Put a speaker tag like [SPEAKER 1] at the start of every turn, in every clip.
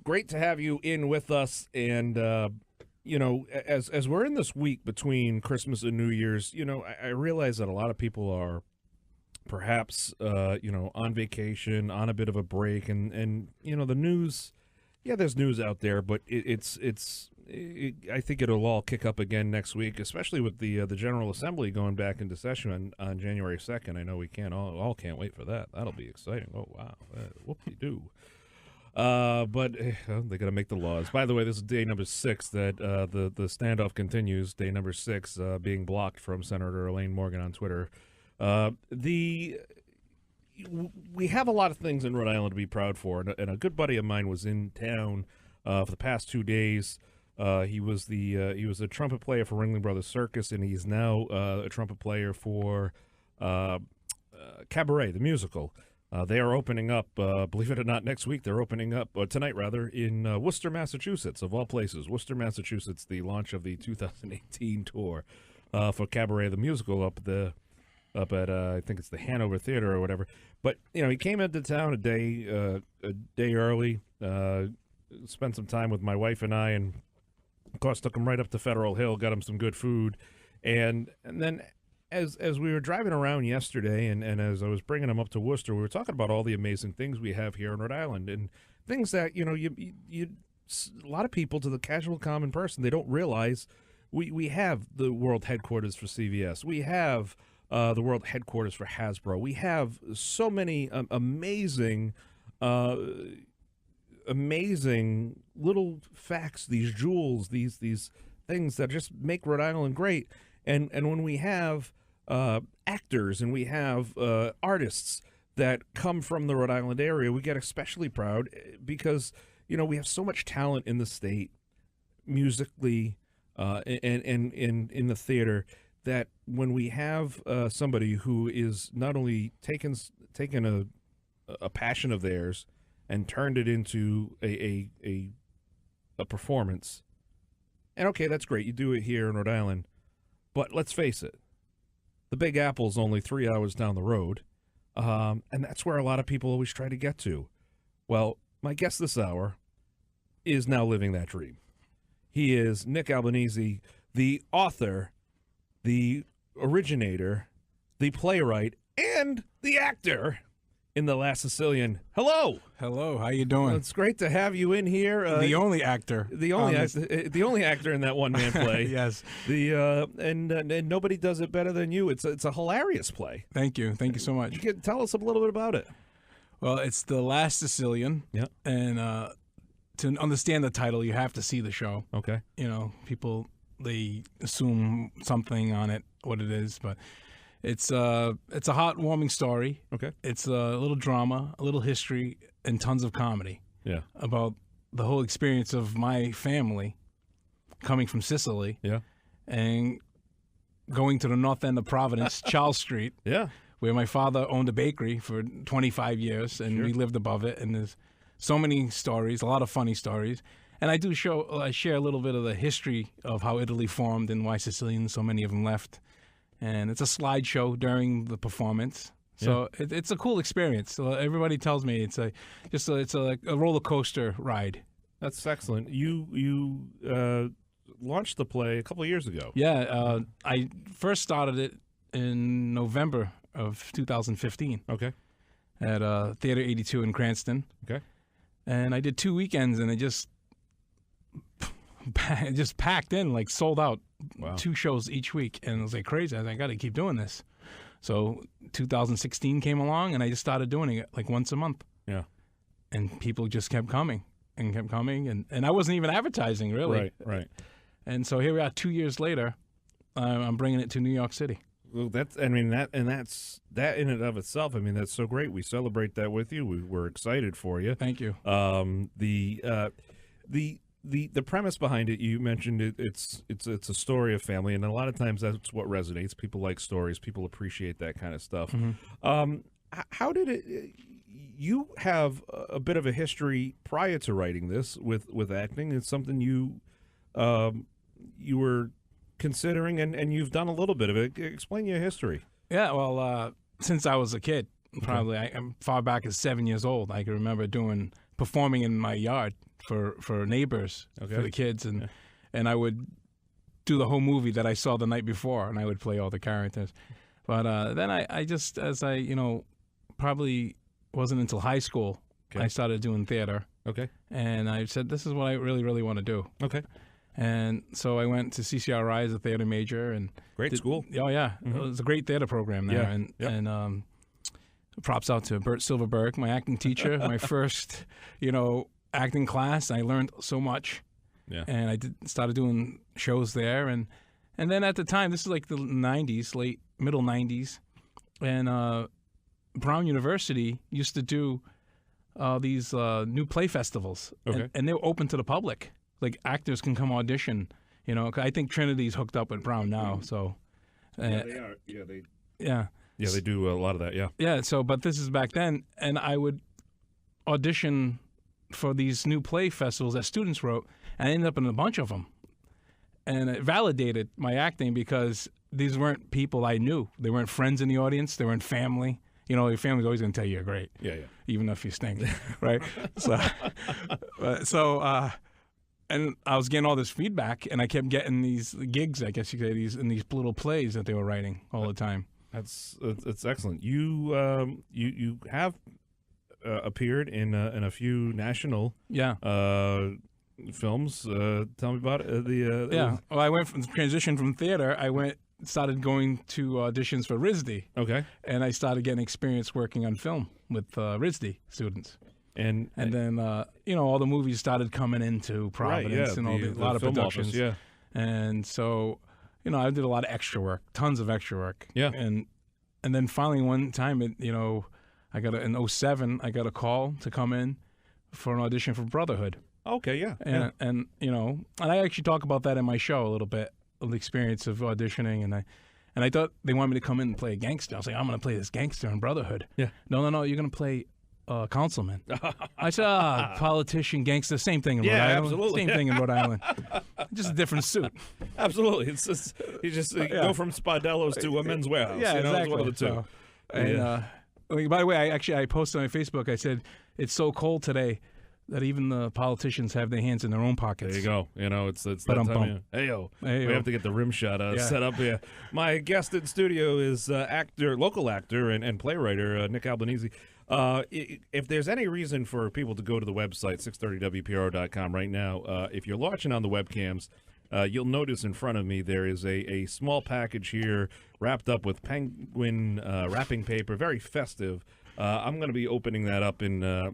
[SPEAKER 1] great to have you in with us. And, as we're in this week between Christmas and New Year's, I realize that a lot of people are perhaps, on vacation, on a bit of a break. And the news, there's news out there, but I think it'll all kick up again next week, especially with the General Assembly going back into session on January 2nd. I know we all can't wait for that. That'll be exciting. Oh, wow. Whoop-de-doo. But they got to make the laws. By the way, this is day number 6 that the standoff continues. Day number 6 being blocked from Senator Elaine Morgan on Twitter. We have a lot of things in Rhode Island to be proud for, and a good buddy of mine was in town for the past 2 days. He was a trumpet player for Ringling Brothers Circus, and he's now a trumpet player for Cabaret, the musical. They are opening up, believe it or not, next week. They're opening up, tonight rather, in Worcester, Massachusetts, of all places. Worcester, Massachusetts, the launch of the 2018 tour for Cabaret, the musical, up at I think it's the Hanover Theater or whatever. But he came into town a day early, spent some time with my wife and I, and of course took him right up to Federal Hill, got him some good food, and then as we were driving around yesterday, and as I was bringing him up to Worcester, we were talking about all the amazing things we have here in Rhode Island, and things that you a lot of people, to the casual common person, they don't realize we have the world headquarters for CVS, we have the world headquarters for Hasbro, we have so many amazing little facts, these jewels, these things that just make Rhode Island great. And when we have actors and we have artists that come from the Rhode Island area, we get especially proud because we have so much talent in the state, musically and in the theater, that when we have somebody who is not only taken a passion of theirs and turned it into a performance. And okay, that's great. You do it here in Rhode Island. But let's face it, the Big Apple's only 3 hours down the road. And that's where a lot of people always try to get to. Well, my guest this hour is now living that dream. He is Nick Albanese, the author, the originator, the playwright, and the actor in The Last Sicilian. Hello.
[SPEAKER 2] Hello. How you doing?
[SPEAKER 1] Well, it's great to have you in here.
[SPEAKER 2] The only actor.
[SPEAKER 1] The only actor in that one-man play.
[SPEAKER 2] Yes.
[SPEAKER 1] And nobody does it better than you. It's a hilarious play.
[SPEAKER 2] Thank you. Thank you so much.
[SPEAKER 1] Tell us a little bit about it.
[SPEAKER 2] Well, it's The Last Sicilian. Yeah. And to understand the title, you have to see the show.
[SPEAKER 1] Okay.
[SPEAKER 2] People, they assume something on it, what it is, but it's a heartwarming story. Okay. It's a little drama, a little history, and tons of comedy. Yeah. About the whole experience of my family coming from Sicily. Yeah. And going to the north end of Providence, Charles Street. Yeah. Where my father owned a bakery for 25 years, and we lived above it. And there's so many stories, a lot of funny stories. And I do share a little bit of the history of how Italy formed and why Sicilians, so many of them left. And it's a slideshow during the performance, so it's a cool experience. So everybody tells me it's a roller coaster ride.
[SPEAKER 1] That's excellent. You launched the play a couple of years ago.
[SPEAKER 2] Yeah, I first started it in November of 2015. Okay. At Theater 82 in Cranston. Okay. And I did 2 weekends, and it just packed in, like sold out. Wow. 2 shows each week, and it was like crazy. I was like, I got to keep doing this. So 2016 came along, and I just started doing it like once a month. Yeah. And people just kept coming, and I wasn't even advertising, really. Right. And so here we are 2 years later. I'm bringing it to New York City.
[SPEAKER 1] Well, that's in and of itself. I mean, that's so great. We celebrate that with you. We're excited for you.
[SPEAKER 2] Thank you.
[SPEAKER 1] The premise behind it, you mentioned it's a story of family, and a lot of times that's what resonates. People like stories. People appreciate that kind of stuff. Mm-hmm. How did it? You have a bit of a history prior to writing this with acting. It's something you were considering, and you've done a little bit of it. Explain your history.
[SPEAKER 2] Yeah, well, since I was a kid, probably I'm far back as 7 years old, I can remember performing in my yard for Neighbors for the kids, and I would do the whole movie that I saw the night before, and I would play all the characters. But then I just, as I, probably wasn't until high school, I started doing theater.
[SPEAKER 1] Okay.
[SPEAKER 2] And I said, this is what I really, really want to do.
[SPEAKER 1] Okay.
[SPEAKER 2] And so I went to CCRI as a theater major. And
[SPEAKER 1] great school.
[SPEAKER 2] Oh, yeah. Mm-hmm. It was a great theater program there. And props out to Bert Silverberg, my acting teacher, my first, acting class. I learned so much.
[SPEAKER 1] Yeah.
[SPEAKER 2] And I started doing shows there. And then at the time, this is like the 90s, middle 90s. And Brown University used to do these new play festivals.
[SPEAKER 1] Okay.
[SPEAKER 2] And they were open to the public. Like, actors can come audition, 'cause I think Trinity's hooked up with Brown now, so.
[SPEAKER 1] Yeah, they are. Yeah,
[SPEAKER 2] Yeah.
[SPEAKER 1] Yeah, they do a lot of that, yeah.
[SPEAKER 2] Yeah, so, but this is back then, and I would audition for these new play festivals that students wrote, and I ended up in a bunch of them. And it validated my acting because these weren't people I knew. They weren't friends in the audience. They weren't family. Your family's always going to tell you you're great.
[SPEAKER 1] Yeah.
[SPEAKER 2] Even if you stink, right? And I was getting all this feedback, and I kept getting these gigs, I guess you could say, in these little plays that they were writing all the time.
[SPEAKER 1] It's excellent. You have appeared in a few national films. Tell me about it.
[SPEAKER 2] Well, I went from transition from theater. Started going to auditions for RISD.
[SPEAKER 1] Okay.
[SPEAKER 2] And I started getting experience working on film with RISD students. And then all the movies started coming into Providence, and a lot of productions.
[SPEAKER 1] Office, yeah.
[SPEAKER 2] And so, I did a lot of extra work, tons of extra work.
[SPEAKER 1] Yeah.
[SPEAKER 2] And then finally one time, in 2007, I got a call to come in for an audition for Brotherhood.
[SPEAKER 1] Okay, yeah.
[SPEAKER 2] And I actually talk about that in my show a little bit, of the experience of auditioning, and I thought they wanted me to come in and play a gangster. I was like, I'm going to play this gangster in Brotherhood.
[SPEAKER 1] Yeah.
[SPEAKER 2] No, you're going to play councilman. I said, politician, gangster, same thing in Rhode Island.
[SPEAKER 1] Absolutely.
[SPEAKER 2] Same thing in Rhode Island. Just a different suit.
[SPEAKER 1] Absolutely. It's just, you just go from Spadello's to a Men's Warehouse.
[SPEAKER 2] Yeah, exactly.
[SPEAKER 1] It's one of the two.
[SPEAKER 2] And by the way, I posted on my Facebook, I said, it's so cold today that even the politicians have their hands in their own pockets.
[SPEAKER 1] There you go. It's that time. We have to get the rim shot set up here. My guest in studio is local actor and playwriter Nick Albanese. If there's any reason for people to go to the website 630wpro.com right now, if you're watching on the webcams, you'll notice in front of me there is a small package here wrapped up with penguin wrapping paper, very festive. I'm going to be opening that up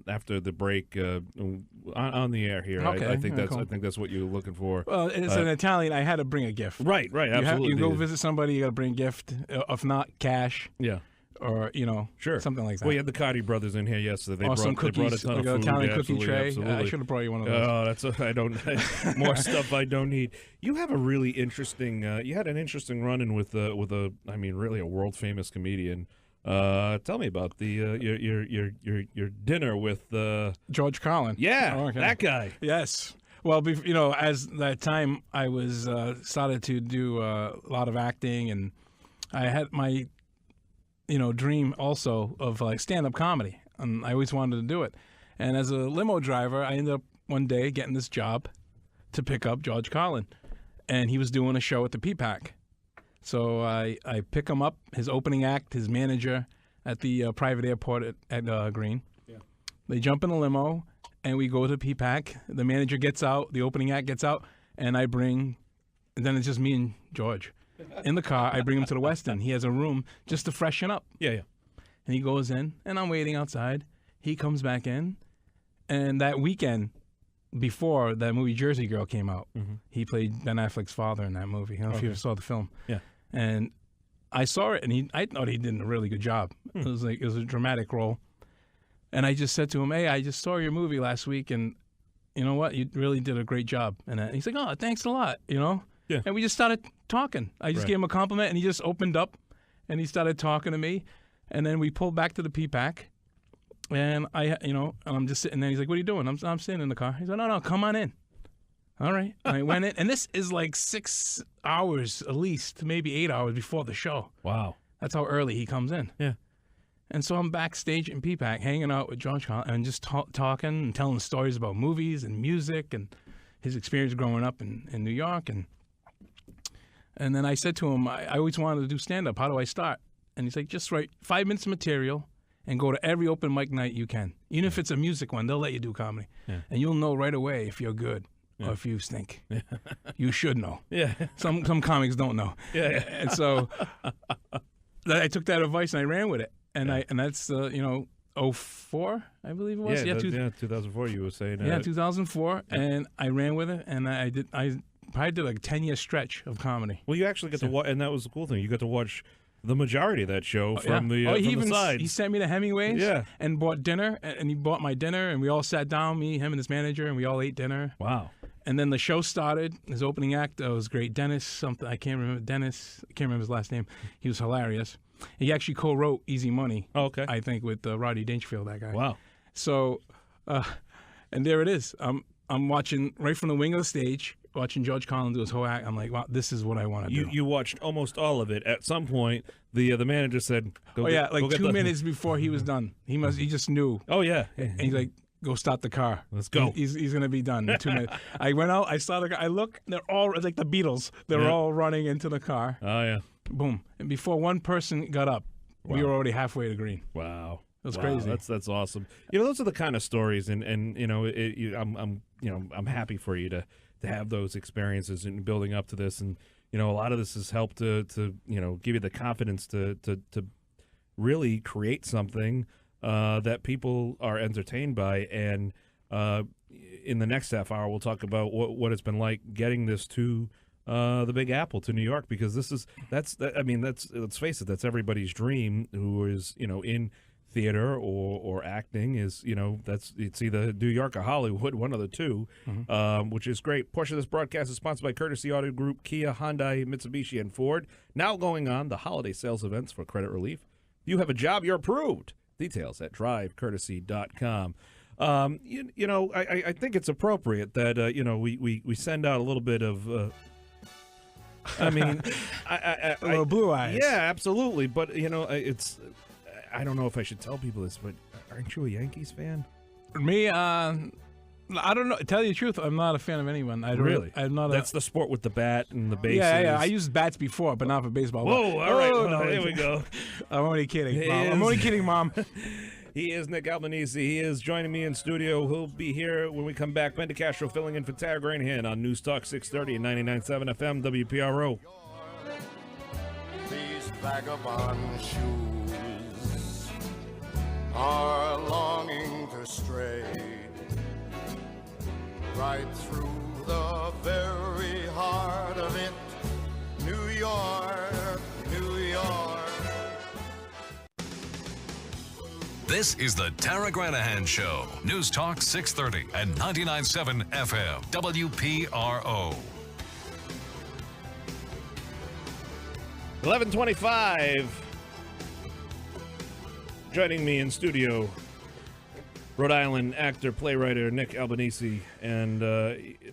[SPEAKER 1] after the break on the air here.
[SPEAKER 2] Okay,
[SPEAKER 1] I think that's what you're looking for.
[SPEAKER 2] Well, it's an Italian. I had to bring a gift.
[SPEAKER 1] Right, absolutely.
[SPEAKER 2] You go visit somebody, you got to bring a gift. If not, cash.
[SPEAKER 1] Yeah.
[SPEAKER 2] Or
[SPEAKER 1] sure,
[SPEAKER 2] something like that.
[SPEAKER 1] Well, you had the Cardi brothers in here yesterday. They brought a ton of food.
[SPEAKER 2] Italian cookie tray.
[SPEAKER 1] Absolutely.
[SPEAKER 2] I should have brought you one of those.
[SPEAKER 1] Oh, I don't. More stuff I don't need. You have a really interesting. You had an interesting run-in with really a world famous comedian. Tell me about your dinner with
[SPEAKER 2] George Carlin.
[SPEAKER 1] Yeah, that guy.
[SPEAKER 2] Yes. Well, as that time I was started to do a lot of acting, and I had my dream also of like stand-up comedy, and I always wanted to do it. And as a limo driver, I ended up one day getting this job to pick up George Carlin, and he was doing a show at the P-PAC. So I pick him up, his opening act, his manager at the private airport at Green. Yeah. They jump in a limo, and we go to P-PAC. The manager gets out, the opening act gets out, and then it's just me and George. In the car, I bring him to the West End. He has a room just to freshen up.
[SPEAKER 1] Yeah.
[SPEAKER 2] And he goes in, and I'm waiting outside. He comes back in, and that weekend before that movie Jersey Girl came out, he played Ben Affleck's father in that movie. I don't know if you ever saw the film.
[SPEAKER 1] Yeah.
[SPEAKER 2] And I saw it, and I thought he did a really good job. It was a dramatic role. And I just said to him, hey, I just saw your movie last week, and you know what? You really did a great job. And he's like, oh, thanks a lot, Yeah. And we just started talking. I just gave him a compliment, and he just opened up, and he started talking to me. And then we pulled back to the P-PAC, and and I'm just sitting there. He's like, what are you doing? I'm sitting in the car. He's like, no, come on in. All right. And I went in, and this is like 6 hours at least, maybe 8 hours before the show.
[SPEAKER 1] Wow.
[SPEAKER 2] That's how early he comes in.
[SPEAKER 1] Yeah.
[SPEAKER 2] And so I'm backstage in PPAC hanging out with George Carlin and just talking and telling stories about movies and music and his experience growing up in New York. And then I said to him, I always wanted to do stand-up. How do I start? And he's like, just write 5 minutes of material and go to every open mic night you can. Even if it's a music one, they'll let you do comedy. Yeah. And you'll know right away if you're good or if you stink. Yeah. You should know. Yeah. Some comics don't know. Yeah. And so I took that advice and I ran with it. And that's 04, I believe it was.
[SPEAKER 1] Yeah, 2004. You were saying.
[SPEAKER 2] Yeah, 2004, and I ran with it, and I probably did like a 10-year stretch of comedy.
[SPEAKER 1] Well, you actually got to watch, and that was the cool thing. You got to watch the majority of that show from the sides.
[SPEAKER 2] He sent me to Hemingway's, and bought dinner, and he bought my dinner, and we all sat down, me, him, and his manager, and we all ate dinner.
[SPEAKER 1] Wow.
[SPEAKER 2] And then the show started. His opening act was great. Dennis something, I can't remember his last name. He was hilarious. He actually co-wrote Easy Money.
[SPEAKER 1] Oh, okay.
[SPEAKER 2] I think with Rodney Dangerfield, that guy.
[SPEAKER 1] Wow.
[SPEAKER 2] So, and there it is. I'm watching right from the wing of the stage, watching George Carlin do his whole act. I'm like, wow, this is what I want to do.
[SPEAKER 1] You watched almost all of it. At some point, the manager said,
[SPEAKER 2] "Go." Oh yeah, like 2 minutes before he was done. He just knew.
[SPEAKER 1] Oh yeah.
[SPEAKER 2] And he's like, "Go start the car.
[SPEAKER 1] Let's go."
[SPEAKER 2] He's gonna be done in 2 minutes. I went out. I saw the car. I look. They're all like the Beatles. They're all running into the car.
[SPEAKER 1] Oh yeah.
[SPEAKER 2] Boom! And before one person got up, we were already halfway to green.
[SPEAKER 1] Wow.
[SPEAKER 2] It was crazy.
[SPEAKER 1] That's awesome. Those are the kind of stories, and I'm happy for you to have those experiences and building up to this, and a lot of this has helped to give you the confidence to really create something that people are entertained by. And in the next half hour, we'll talk about what it's been like getting this to the Big Apple, to New York, because let's face it, that's everybody's dream who is in theater or acting. Is it's either New York or Hollywood, one of the two, which is great. Portion of this broadcast is sponsored by Courtesy Auto Group, Kia, Hyundai, Mitsubishi, and Ford. Now going on the holiday sales events for credit relief. If you have a job, you're approved. Details at drivecourtesy.com. I think it's appropriate that we send out a little bit of. I mean,
[SPEAKER 2] a little blue eyes.
[SPEAKER 1] Yeah, absolutely. But it's. I don't know if I should tell people this, but aren't you a Yankees fan?
[SPEAKER 2] Me, I don't know. Tell you the truth, I'm not a fan of anyone.
[SPEAKER 1] Really?
[SPEAKER 2] I'm not.
[SPEAKER 1] That's the sport with the bat and the bases.
[SPEAKER 2] Yeah. I used bats before, but not for baseball.
[SPEAKER 1] Whoa! All right. No, here we go.
[SPEAKER 2] I'm only kidding. I'm only kidding, Mom.
[SPEAKER 1] He is Nick Albanese. He is joining me in studio. He'll be here when we come back. Ben DeCastro filling in for Tara Granahan on News Talk 630 and 99.7 FM WPRO.
[SPEAKER 3] These vagabond shoes are longing to stray right through the very heart of it. New York, New York.
[SPEAKER 4] This is the Tara Granahan Show. News Talk 630 and 99.7 FM. WPRO.
[SPEAKER 1] 11:25. Joining me in studio, Rhode Island actor, playwright Nick Albanese. And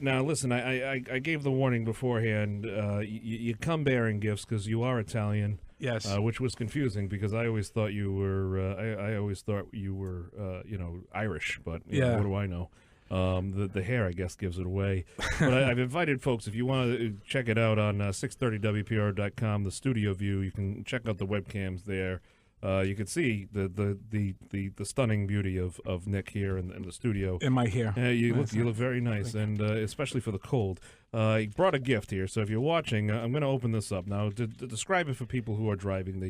[SPEAKER 1] now, listen, I gave the warning beforehand. You come bearing gifts because you are Italian.
[SPEAKER 2] Yes.
[SPEAKER 1] Which was confusing because I always thought you were. I always thought you were, Irish. But what do I know? The hair, I guess, gives it away. But I've invited folks, if you want to check it out on 630WPRO.com, the studio view. You can check out the webcams there. You can see the stunning beauty of Nick here in the studio.
[SPEAKER 2] In my hair.
[SPEAKER 1] You look very nice, and especially for the cold. He brought a gift here, so if you're watching, I'm going to open this up now to describe it for people who are driving.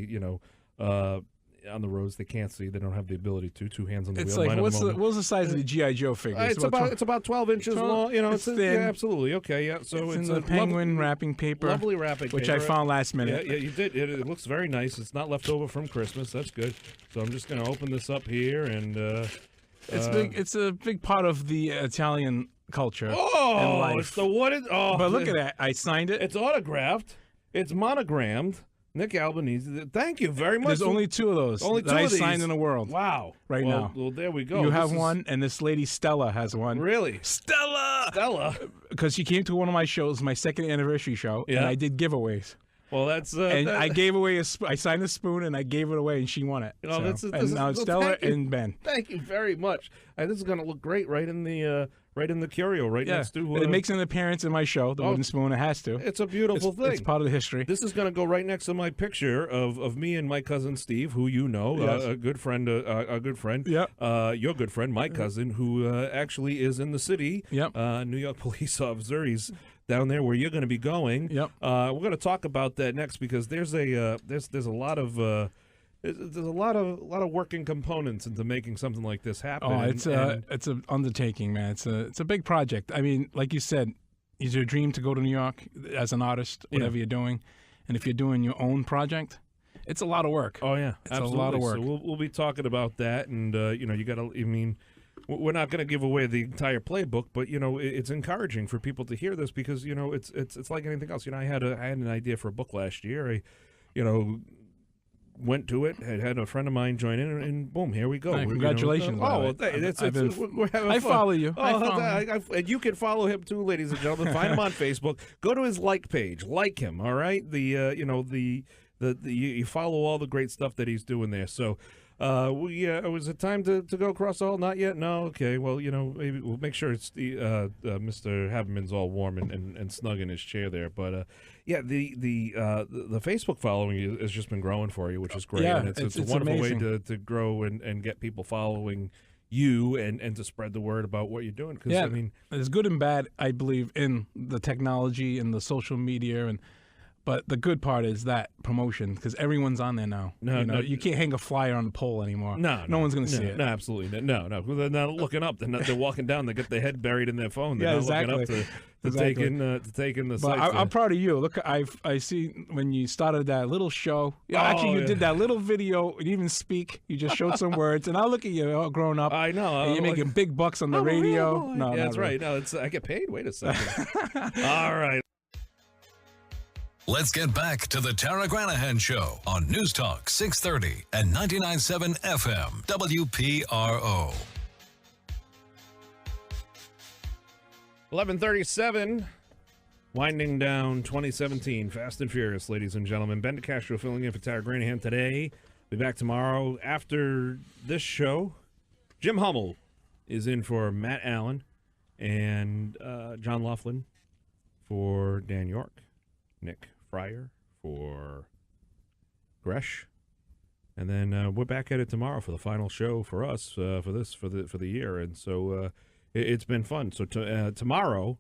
[SPEAKER 1] On the roads, they can't see. They don't have the ability to. Two hands on the wheel.
[SPEAKER 2] It's like what's the size of the G.I. Joe figure?
[SPEAKER 1] It's about 12 inches long. It's thin. Yeah, absolutely. Okay, yeah. So
[SPEAKER 2] it's in the penguin wrapping paper.
[SPEAKER 1] Lovely wrapping paper.
[SPEAKER 2] Which I found last minute.
[SPEAKER 1] Yeah, you did. It looks very nice. It's not left over from Christmas. That's good. So I'm just going to open this up here, and
[SPEAKER 2] it's big. It's a big part of the Italian culture.
[SPEAKER 1] Oh,
[SPEAKER 2] and life.
[SPEAKER 1] It's the what?
[SPEAKER 2] But look at that. I signed it.
[SPEAKER 1] It's autographed. It's monogrammed. Nick Albanese, thank you very much.
[SPEAKER 2] There's only two of those that I signed in the world.
[SPEAKER 1] Wow.
[SPEAKER 2] Now.
[SPEAKER 1] Well, there we go.
[SPEAKER 2] You have one, and this lady Stella has one.
[SPEAKER 1] Really?
[SPEAKER 2] Stella! Because she came to one of my shows, my second anniversary show, and I did giveaways.
[SPEAKER 1] Well, that's
[SPEAKER 2] and I gave away I signed a spoon and I gave it away and she won it.
[SPEAKER 1] Oh,
[SPEAKER 2] and now it's Stella and Ben.
[SPEAKER 1] Thank you very much. This is going to look great right in the curio, next to.
[SPEAKER 2] It makes an appearance in my show, the wooden spoon. It has to.
[SPEAKER 1] It's a beautiful thing.
[SPEAKER 2] It's part of the history.
[SPEAKER 1] This is going to go right next to my picture of me and my cousin Steve, who you know,
[SPEAKER 2] yes.
[SPEAKER 1] a good friend.
[SPEAKER 2] Yep.
[SPEAKER 1] Your good friend, my cousin, who actually is in the city.
[SPEAKER 2] Yep.
[SPEAKER 1] New York police officer. He's down there where you're going to be going.
[SPEAKER 2] Yep.
[SPEAKER 1] We're going to talk about that next because there's a lot of. There's a lot of working components into making something like this happen.
[SPEAKER 2] Oh, it's an undertaking, man. It's a big project. I mean, like you said, is your dream to go to New York as an artist, whatever you're doing, and if you're doing your own project, it's a lot of work.
[SPEAKER 1] Oh yeah,
[SPEAKER 2] it's
[SPEAKER 1] absolutely.
[SPEAKER 2] a lot of work.
[SPEAKER 1] So we'll be talking about that, and you got to. I mean, we're not going to give away the entire playbook, but it's encouraging for people to hear this because it's like anything else. I had an idea for a book last year. Went to it, had a friend of mine join in, and boom, here we go.
[SPEAKER 2] Right, congratulations.
[SPEAKER 1] We're having
[SPEAKER 2] I
[SPEAKER 1] fun.
[SPEAKER 2] follow you.
[SPEAKER 1] And you can follow him too, ladies and gentlemen. Find him on Facebook. Go to his page. Like him, all right? You follow all the great stuff that he's doing there. So, was it time to go across the hall? Not yet? No? Okay. Well, maybe we'll make sure it's the Mr. Haberman's all warm and snug in his chair there. But, the Facebook following has just been growing for you, which is great.
[SPEAKER 2] Yeah,
[SPEAKER 1] and it's a wonderful
[SPEAKER 2] amazing
[SPEAKER 1] way to grow and get people following you and to spread the word about what you're doing.
[SPEAKER 2] Yeah,
[SPEAKER 1] I mean,
[SPEAKER 2] there's good and bad, I believe, in the technology and the social media But the good part is that promotion because everyone's on there now. You can't hang a flyer on the pole anymore. No one's going to see it.
[SPEAKER 1] No, absolutely. No. They're not looking up. They're walking down. They get their head buried in their phone. They're not
[SPEAKER 2] exactly.
[SPEAKER 1] looking up to take in the
[SPEAKER 2] but
[SPEAKER 1] sights.
[SPEAKER 2] I'm proud of you. Look, I see when you started that little show. You did that little video. You didn't even speak. You just showed some words. And I look at you all grown up.
[SPEAKER 1] I know.
[SPEAKER 2] And you're making big bucks on the radio.
[SPEAKER 1] No, that's right. No, I get paid. Wait a second. All right.
[SPEAKER 4] Let's get back to the Tara Granahan Show on News Talk 630 and 99.7 FM WPRO.
[SPEAKER 1] 11:37, winding down 2017, Fast and Furious, ladies and gentlemen. Ben DeCastro filling in for Tara Granahan today. Be back tomorrow after this show. Jim Hummel is in for Matt Allen and John Laughlin for Dan York. Nick Fryer for Gresh, and then we're back at it tomorrow for the final show for us for the year, and so it's been fun. So tomorrow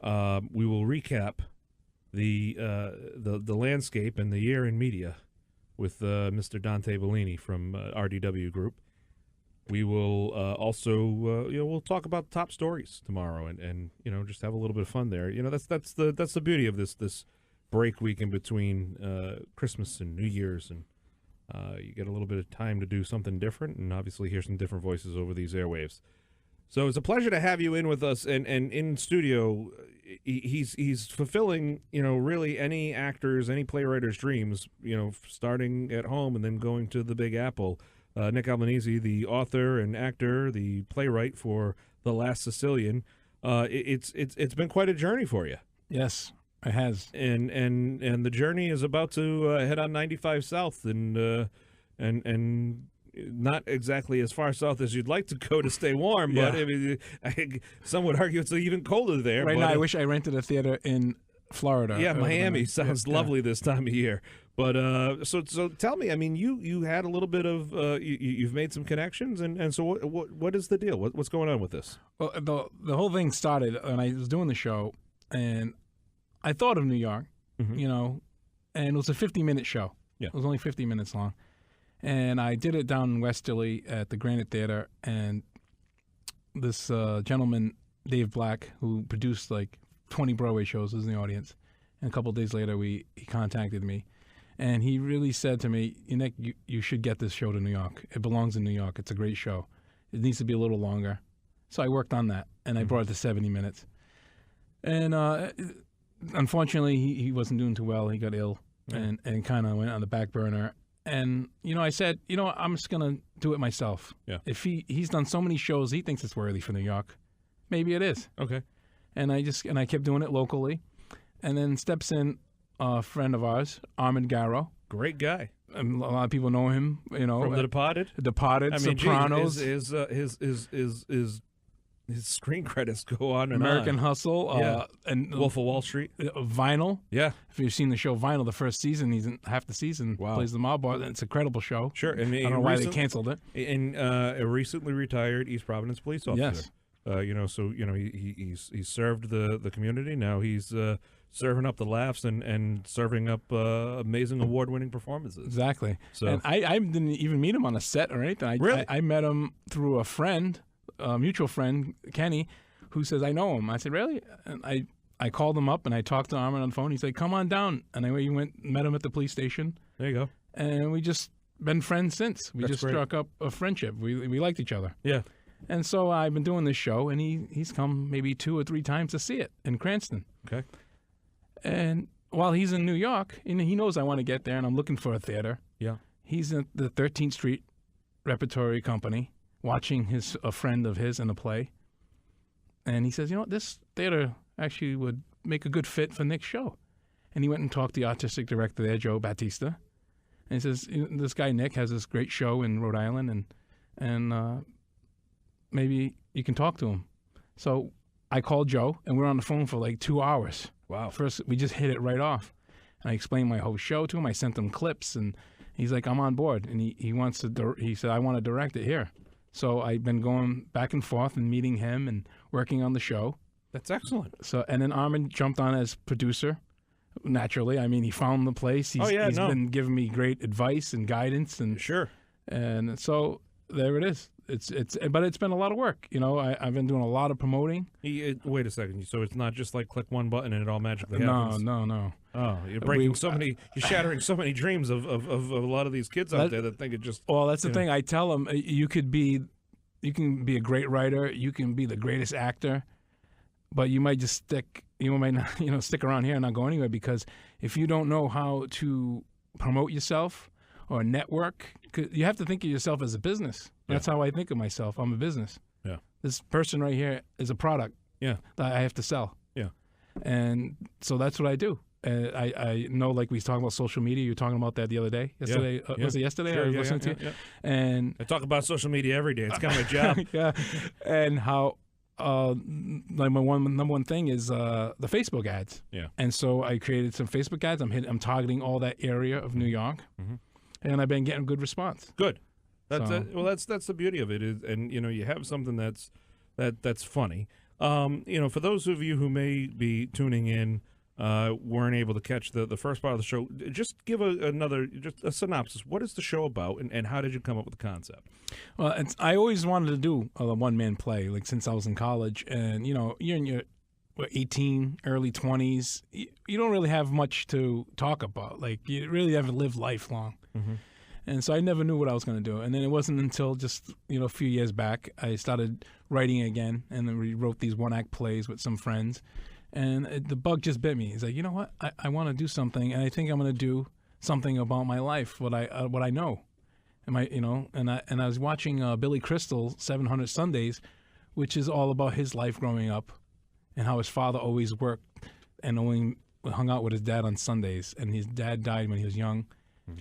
[SPEAKER 1] we will recap the landscape and the year in media with Mr. Dante Bellini from RDW Group. We will also we'll talk about top stories tomorrow and just have a little bit of fun there. That's the beauty of this break week in between Christmas and New Year's, and you get a little bit of time to do something different and obviously hear some different voices over these airwaves. So it's a pleasure to have you in with us and in studio. He's fulfilling really any actor's, any playwriter's dreams, starting at home and then going to the Big Apple. Nick Albanese, the author and actor, the playwright for The Last Sicilian. It's been quite a journey for you.
[SPEAKER 2] Yes. It has,
[SPEAKER 1] and the journey is about to head on 95 South, and not exactly as far south as you'd like to go to stay warm, but I mean, some would argue it's even colder there.
[SPEAKER 2] Right now, I wish I rented a theater in Florida.
[SPEAKER 1] Yeah, Miami sounds lovely this time of year. But so tell me, I mean, you had a little bit of you've made some connections, and so what is the deal? What's going on with this?
[SPEAKER 2] Well, the whole thing started when I was doing the show, and I thought of New York, and it was a 50-minute show.
[SPEAKER 1] Yeah.
[SPEAKER 2] It was only 50 minutes long. And I did it down in Westerly at the Granite Theater, and this gentleman, Dave Black, who produced like 20 Broadway shows, was in the audience. And a couple of days later, he contacted me, and he really said to me, Nick, you should get this show to New York. It belongs in New York. It's a great show. It needs to be a little longer. So I worked on that, and I brought it to 70 minutes. And unfortunately, he wasn't doing too well. He got ill and kind of went on the back burner. And, I said, I'm just going to do it myself.
[SPEAKER 1] Yeah.
[SPEAKER 2] If he's done so many shows, he thinks it's worthy for New York. Maybe it is.
[SPEAKER 1] Okay.
[SPEAKER 2] And I kept doing it locally. And then steps in a friend of ours, Armin Garrow.
[SPEAKER 1] Great guy.
[SPEAKER 2] And a lot of people know him,
[SPEAKER 1] From The Departed.
[SPEAKER 2] Departed,
[SPEAKER 1] I mean,
[SPEAKER 2] Sopranos.
[SPEAKER 1] His screen credits go on and
[SPEAKER 2] American
[SPEAKER 1] on.
[SPEAKER 2] Hustle, and
[SPEAKER 1] Wolf of Wall Street.
[SPEAKER 2] Vinyl.
[SPEAKER 1] Yeah.
[SPEAKER 2] If you've seen the show Vinyl, the first season, he's in half the season.
[SPEAKER 1] Wow.
[SPEAKER 2] Plays the mob boss. It's an incredible show.
[SPEAKER 1] Sure. And
[SPEAKER 2] I don't know why they canceled it.
[SPEAKER 1] And a recently retired East Providence police officer.
[SPEAKER 2] Yes.
[SPEAKER 1] He served the community. Now he's serving up the laughs and serving up amazing award-winning performances.
[SPEAKER 2] Exactly.
[SPEAKER 1] So
[SPEAKER 2] And I didn't even meet him on a set or anything.
[SPEAKER 1] Really?
[SPEAKER 2] I met him through a friend, a mutual friend, Kenny, who says, I know him. I said, really? And I called him up and I talked to Armin on the phone. He said, come on down. And I met him at the police station.
[SPEAKER 1] there you go.
[SPEAKER 2] And we just been friends since. We
[SPEAKER 1] That's
[SPEAKER 2] just
[SPEAKER 1] great.
[SPEAKER 2] struck up a friendship. We liked each other.
[SPEAKER 1] Yeah.
[SPEAKER 2] And so I've been doing this show, and he's come maybe 2 or 3 times to see it in Cranston.
[SPEAKER 1] Okay.
[SPEAKER 2] And while he's in New York, and he knows I want to get there, and I'm looking for a theater.
[SPEAKER 1] Yeah.
[SPEAKER 2] He's at the 13th Street Repertory Company watching a friend of his in a play. And he says, this theater actually would make a good fit for Nick's show. And he went and talked to the artistic director there, Joe Battista. And he says, this guy Nick has this great show in Rhode Island, and maybe you can talk to him. So I called Joe, and we were on the phone for like 2 hours.
[SPEAKER 1] Wow.
[SPEAKER 2] First, we just hit it right off. And I explained my whole show to him. I sent him clips, and he's like, I'm on board. And he said, I want to direct it here. So I've been going back and forth and meeting him and working on the show.
[SPEAKER 1] That's excellent.
[SPEAKER 2] So, and then Armin jumped on as producer, naturally. I mean, he found the place. He's been giving me great advice and guidance. And
[SPEAKER 1] Sure.
[SPEAKER 2] And so there it is. But it's been a lot of work. I've been doing a lot of promoting.
[SPEAKER 1] Wait a second. So it's not just like click one button and it all magically
[SPEAKER 2] No,
[SPEAKER 1] happens?
[SPEAKER 2] no.
[SPEAKER 1] Oh, you're breaking you're shattering so many dreams of a lot of these kids out there that think it just.
[SPEAKER 2] Well, that's the thing. I tell them you can be a great writer. You can be the greatest actor, but you might just stick. You might not, stick around here and not go anywhere, because if you don't know how to promote yourself or network, you have to think of yourself as a business. That's how I think of myself. I'm a business.
[SPEAKER 1] Yeah.
[SPEAKER 2] This person right here is a product.
[SPEAKER 1] Yeah.
[SPEAKER 2] That I have to sell.
[SPEAKER 1] Yeah.
[SPEAKER 2] And so that's what I do. I know, like we was talking about social media. You were talking about that the other day. Yesterday, was it yesterday?
[SPEAKER 1] Sure,
[SPEAKER 2] I was listening to you.
[SPEAKER 1] Yeah.
[SPEAKER 2] And
[SPEAKER 1] I talk about social media every day. It's kind of my job.
[SPEAKER 2] yeah. And how like my number one thing is the Facebook ads.
[SPEAKER 1] Yeah.
[SPEAKER 2] And so I created some Facebook ads. I'm targeting all that area of New York, and I've been getting good response.
[SPEAKER 1] Good. That's the beauty of it is, and you have something that's funny. For those of you who may be tuning in, weren't able to catch the first part of the show, just give just a synopsis. What is the show about, and how did you come up with the concept?
[SPEAKER 2] Well, I always wanted to do a one-man play, like since I was in college, and you're in your 18, early 20s. You don't really have much to talk about. Like, you really haven't lived life long.
[SPEAKER 1] Mm-hmm.
[SPEAKER 2] And so I never knew what I was going to do. And then it wasn't until just, a few years back, I started writing again, and then we wrote these one-act plays with some friends. And the bug just bit me. It's like, you know what? I want to do something, and I think I'm going to do something about my life, what I know. And I was watching Billy Crystal, 700 Sundays, which is all about his life growing up and how his father always worked and only hung out with his dad on Sundays. And his dad died when he was young.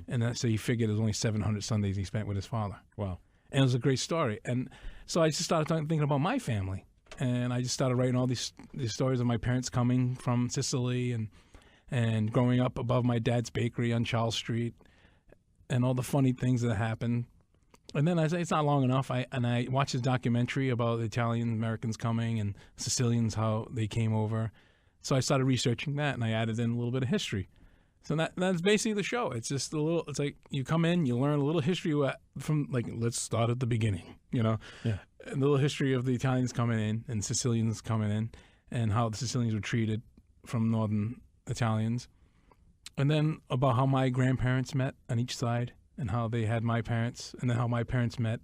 [SPEAKER 2] And so he figured it was only 700 Sundays he spent with his father.
[SPEAKER 1] Wow.
[SPEAKER 2] And it was a great story. And so I just started thinking about my family. And I just started writing all these stories of my parents coming from Sicily and growing up above my dad's bakery on Charles Street and all the funny things that happened. And then I say it's not long enough. I watched this documentary about the Italian Americans coming and Sicilians, how they came over. So I started researching that, and I added in a little bit of history. So that's basically the show. It's just it's like you come in, you learn a little history from, like, let's start at the beginning, Yeah. A little history of the Italians coming in and Sicilians coming in and how the Sicilians were treated from northern Italians. And then about how my grandparents met on each side and how they had my parents, and then how my parents met.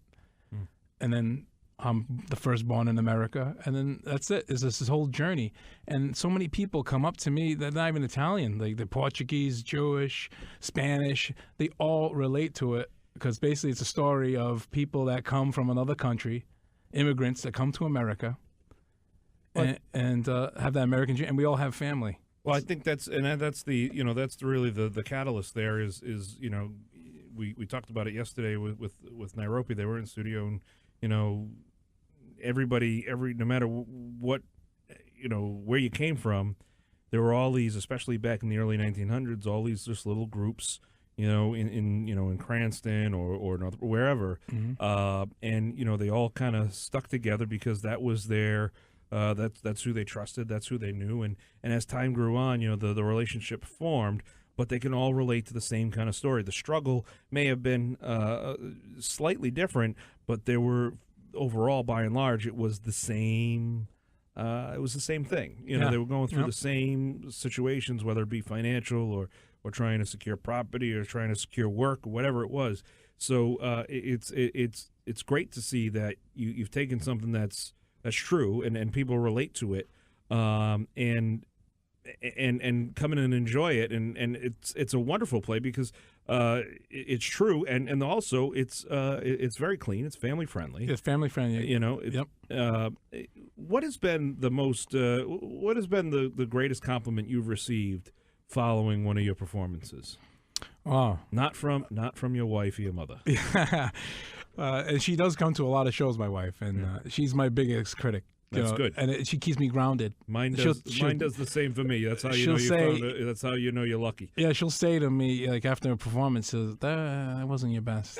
[SPEAKER 2] And then I'm the firstborn in America. And then that's it. It's this whole journey. And so many people come up to me that are not even Italian. Like, they're Portuguese, Jewish, Spanish. They all relate to it, because basically it's a story of people that come from another country, immigrants that come to America and have that American dream. And we all have family.
[SPEAKER 1] Well, I think that's really the catalyst there is we talked about it yesterday with Nairobi. They were in studio, and everybody, no matter what, where you came from, there were all these, especially back in the early 1900s, all these just little groups, in Cranston or North, wherever, and they all kind of stuck together because that was their. That's who they trusted. That's who they knew. And as time grew on, the relationship formed, but they can all relate to the same kind of story. The struggle may have been slightly different, but there were overall, by and large, it was the same. It was the same thing. They were going through the same situations, whether it be financial or trying to secure property or trying to secure work, or whatever it was. So it's great to see that you've taken something that's true, and people relate to it, and come in and enjoy it, and it's a wonderful play because it's true, and also it's very clean, it's family friendly.
[SPEAKER 2] It's family friendly.
[SPEAKER 1] Yep. What has been the greatest compliment you've received following one of your performances?
[SPEAKER 2] Oh,
[SPEAKER 1] not from your wife or your mother.
[SPEAKER 2] Yeah. And she does come to a lot of shows, my wife, and she's my biggest critic.
[SPEAKER 1] That's good,
[SPEAKER 2] and she keeps me grounded.
[SPEAKER 1] Mine does the same for me. That's how you know that's how you know you're lucky.
[SPEAKER 2] Yeah, she'll say to me like after a performance, "That wasn't your best."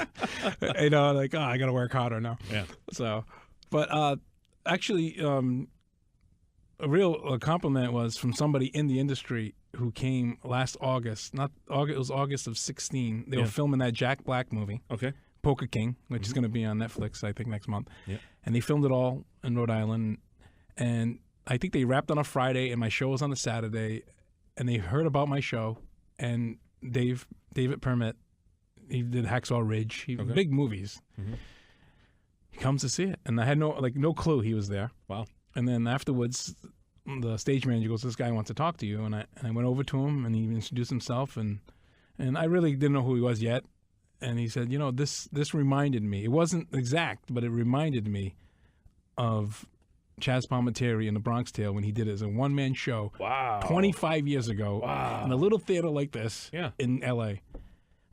[SPEAKER 2] I got to work harder now.
[SPEAKER 1] Yeah.
[SPEAKER 2] So, but actually, a real compliment was from somebody in the industry who came last August. Not August. It was August of 2016. They were filming that Jack Black movie.
[SPEAKER 1] Okay.
[SPEAKER 2] Poker King, which is going to be on Netflix, I think, next month.
[SPEAKER 1] Yeah.
[SPEAKER 2] And they filmed it all in Rhode Island. And I think they wrapped on a Friday, and my show was on a Saturday. And they heard about my show. And David Permit, he did Hacksaw Ridge, big movies. Mm-hmm. He comes to see it. And I had no clue he was there.
[SPEAKER 1] Wow.
[SPEAKER 2] And then afterwards, the stage manager goes, "This guy wants to talk to you." And I went over to him, and he introduced himself. And I really didn't know who he was yet. And he said, this reminded me. It wasn't exact, but it reminded me of Chaz Palminteri in The Bronx Tale when he did it as a one-man show 25 years ago in a little theater like this in L.A.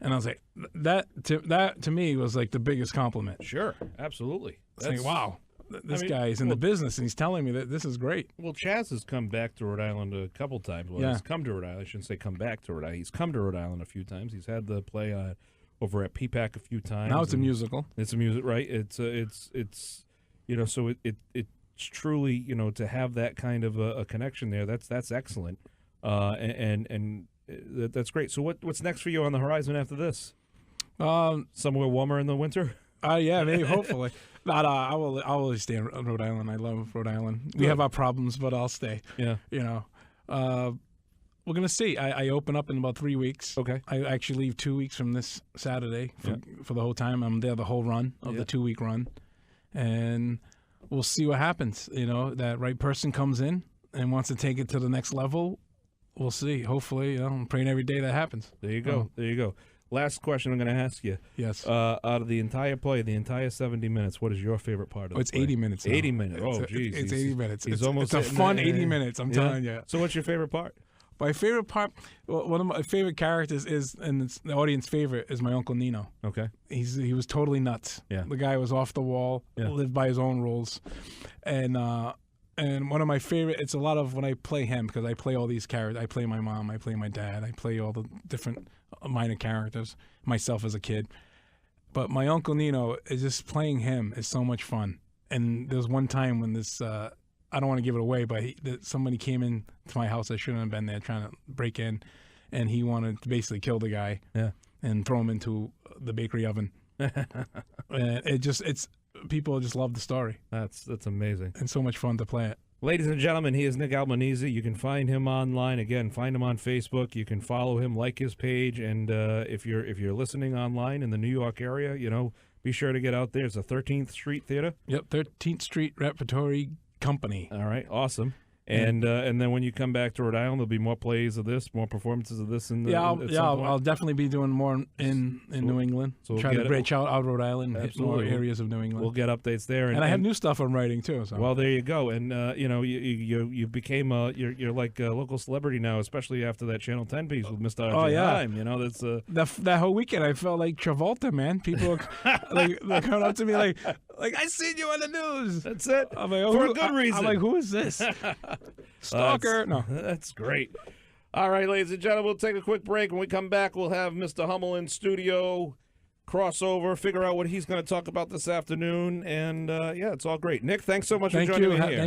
[SPEAKER 2] And I was like, that to me was like the biggest compliment.
[SPEAKER 1] Sure, absolutely.
[SPEAKER 2] It's like, wow, this guy is in the business, and he's telling me that this is great.
[SPEAKER 1] Well, Chaz has come back to Rhode Island a couple times. Well, he's come to Rhode Island. I shouldn't say come back to Rhode Island. He's come to Rhode Island a few times. He's had the play over at PPAC a few times.
[SPEAKER 2] Now it's a musical.
[SPEAKER 1] It's a music, right? It's so it's truly, to have that kind of a connection there. That's excellent, and that's great. So what's next for you on the horizon after this? Somewhere warmer in the winter.
[SPEAKER 2] Yeah, maybe hopefully. I'll always stay in Rhode Island. I love Rhode Island. We have our problems, but I'll stay.
[SPEAKER 1] Yeah.
[SPEAKER 2] We're going to see. I open up in about 3 weeks.
[SPEAKER 1] Okay.
[SPEAKER 2] I actually leave 2 weeks from this Saturday for the whole time. I'm there the whole run of the 2-week run. And we'll see what happens. That right person comes in and wants to take it to the next level. We'll see. Hopefully, I'm praying every day that happens.
[SPEAKER 1] There you go. There you go. Last question I'm going to ask you.
[SPEAKER 2] Yes.
[SPEAKER 1] Out of the entire play, the entire 70 minutes, what is your favorite part of it?
[SPEAKER 2] It's 80 minutes now.
[SPEAKER 1] 80 minutes. Oh, geez.
[SPEAKER 2] It's 80 minutes.
[SPEAKER 1] It's almost
[SPEAKER 2] a fun 80 minutes, I'm telling you.
[SPEAKER 1] So what's your favorite part?
[SPEAKER 2] My favorite part, one of my favorite characters is, and it's the audience favorite, is my Uncle Nino.
[SPEAKER 1] Okay.
[SPEAKER 2] He was totally nuts.
[SPEAKER 1] Yeah.
[SPEAKER 2] The guy was off the wall, lived by his own rules. And one of my favorite, it's a lot of when I play him, because I play all these characters. I play my mom, I play my dad, I play all the different minor characters, myself as a kid. But my Uncle Nino, is just playing him is so much fun. And there was one time when this, I don't want to give it away, but somebody came in to my house. I shouldn't have been there, trying to break in, and he wanted to basically kill the guy and throw him into the bakery oven. And people just love the story.
[SPEAKER 1] That's amazing.
[SPEAKER 2] And so much fun to play it.
[SPEAKER 1] Ladies and gentlemen, he is Nick Albanese. You can find him online. Again, find him on Facebook. You can follow him, like his page, and if you're listening online in the New York area, be sure to get out there. It's a 13th Street Theater.
[SPEAKER 2] Yep, 13th Street Repertory Company.
[SPEAKER 1] All right, awesome. And then when you come back to Rhode Island, there'll be more plays of this, more performances of this.
[SPEAKER 2] I'll definitely be doing more in New England. So we'll try to branch out Rhode Island, hit more areas of New England.
[SPEAKER 1] We'll get updates there,
[SPEAKER 2] and I have new stuff I'm writing too. So.
[SPEAKER 1] Well, there you go. And you became you're like a local celebrity now, especially after that Channel 10 piece with Mr. Haim. You know, that's
[SPEAKER 2] that whole weekend I felt like Travolta, man. People they're coming up to me like I seen you on the news.
[SPEAKER 1] That's it.
[SPEAKER 2] I'm like,
[SPEAKER 1] for a good reason.
[SPEAKER 2] I'm like, who is this? Stalker. No.
[SPEAKER 1] That's great. All right, ladies and gentlemen, we'll take a quick break. When we come back, we'll have Mr. Hummel in studio, crossover, figure out what he's going to talk about this afternoon. And, it's all great. Nick, thanks so much for joining me here. Thanks.